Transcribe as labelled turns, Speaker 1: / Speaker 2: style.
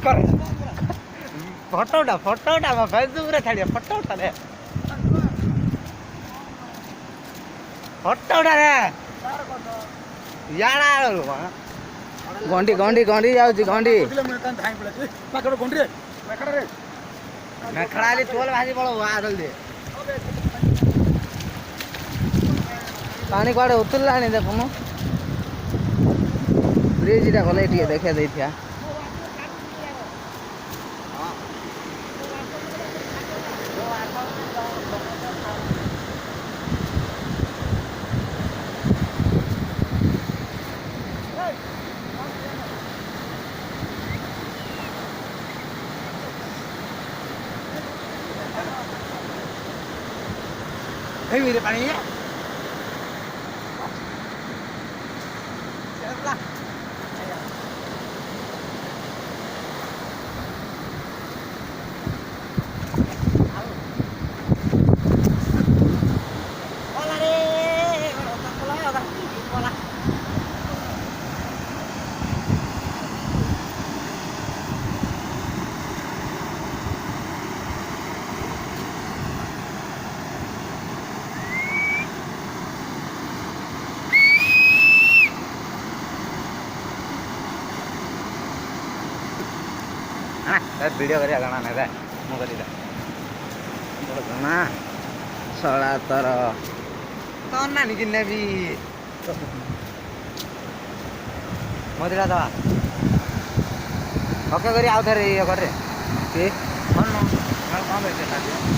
Speaker 1: photo उठा मैं Facebook रे छाड़िया फोटो उठा रे याड़ा गंडी गंडी गंडी जाऊँ गंडी मेखड़ा टोल भाजी पड़ो जल्दी पानी कड़े उतरला देखुन ब्रिज गले देखा देथिया मेरे पानी है वीडियो करिया गणा ने मु करी गणा सड़ा तर तो ना निकिन भी मदिरा दवा ओके करी आउ थे ये करे कौन कौन